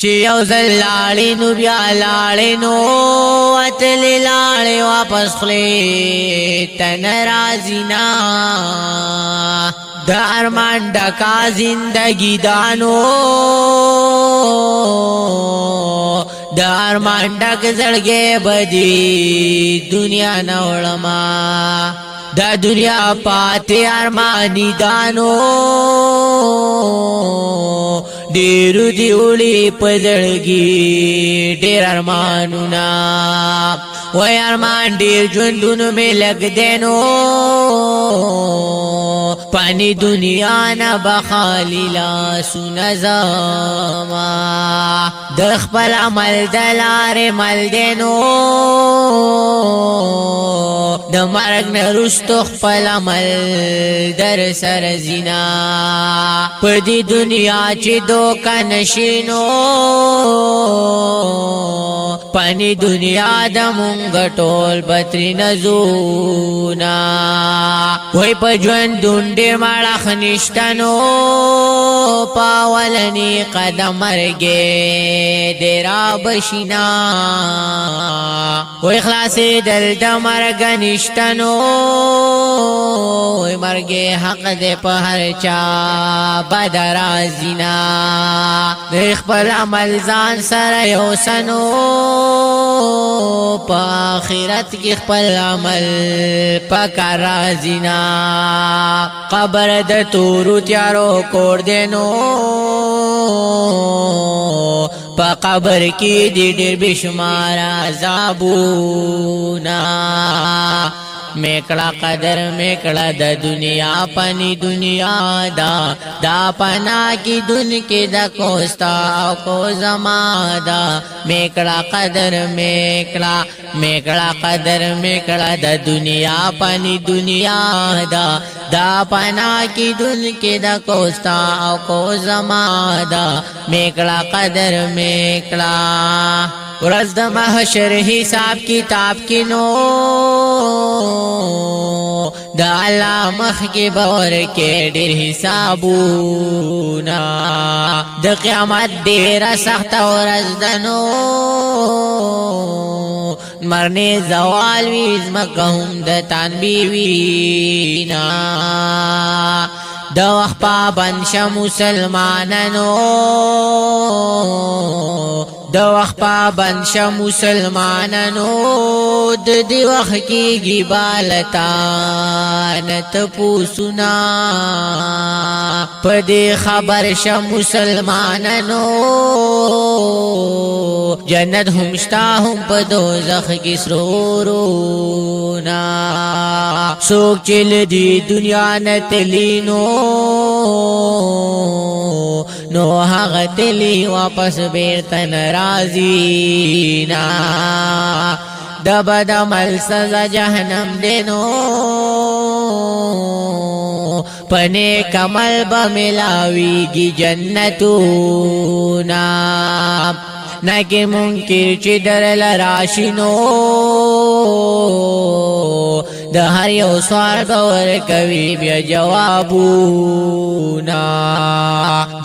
چې یو ځل لاړې نو بیا لاړې نو اتلې لاړې واپس خولې ته نه راځي نه د ارمان ډکا زندګي دانو د ارمان ډک زړګې بدی دنیا نه وړما دا دنیا پاتې ارمانی دانو ډېرو دي وړي په زړګي ډېر ارمانونه وای ارمان ډېر ژوندونه مې لږ دی نو پانی دنیا نه به خالي لاسونه زما د خپل عمل د لارې مل دی نو د مرګ نه وروسته خپل عمل در سره زینا په دې دنیا چې دوکه نشي نو پانی دنیا د مونږ ټول بتري نزونا وای په ژوندون ډېر مړخ نشته نو پاولني قدم مرګې دې رابشینا وای خلاصېدل د مرګ نشته نو وای مرګې حق دې په هر چا بد راځینا د خپل عمل ځان سره یوسنو په آخرت کې خپل عمل پکار راځینا قبر د تورو تیارو کور دی نو په قبر کې دې ډېر بېشمار عذابونه میکړه قدر میکړه د دنیا پنی دنیا دا پنا کی دن کې د کوستا او کو زما دا میکړه قدر میکړه قدر میکړه د دنیا پنی دنیا دا پنا کی دن کې د کوستا او کو زما دا میکړه قدر میکړه ورځ د محشر حساب کتاب کې نو د الله مخ کې باور کې ډېر حسابونه د قیامت ډېره سخته ورځ ده نو مرنې زوال وي ځمکه هم د تنبیه وینا د وخت پابند شه مسلمانانو د وخت پابند شه مسلمانانو د دې وخت کېږي بالتان تپوسونه په دې خبر شه مسلمانانو جنت هم شته هم په دوزخ کې سرورونه څوک چې له دې دنیا نه تلي نو هغه تلی واپس بیرته ناراضی نا د بد عمل سزا جهنم دی نو پنے کمل با ملاویگی جنتونا نکی منکر چی در لراشنو د هر یو سوال باور کوي بیا جوابونا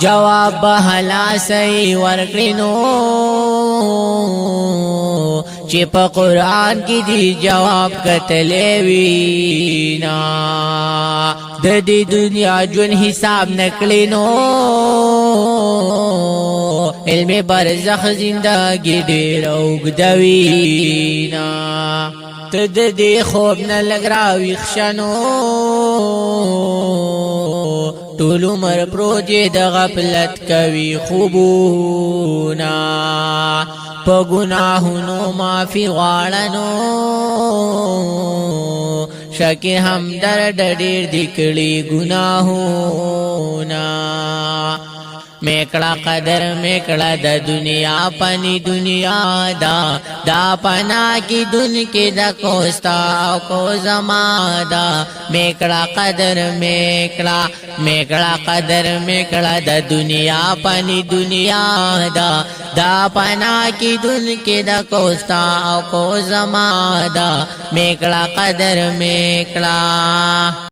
جواب به خلاصي ورکړینو چې په قران کې دی جواب کتلې وینا د دې دنیا جون حساب نکړینو علم برزخ زندگی ډېر اوږدوینا تد دې خوب نه لګ راویښ شنو ټول عمر پروت د غفلت کوي خوبونه په ګناهونو معافي غواړنو شکه هم درد ډېر دي کړي ګناهونه میکړه قدر میکړه د دنیا پنی دنیا دا پنا کی دن کې د کوستا او کو زما دا میکړه قدر میکړه قدر میکړه د دنیا پنی دنیا دا پنا کی دن کې د کوستا او کو زما دا میکړه قدر میکړه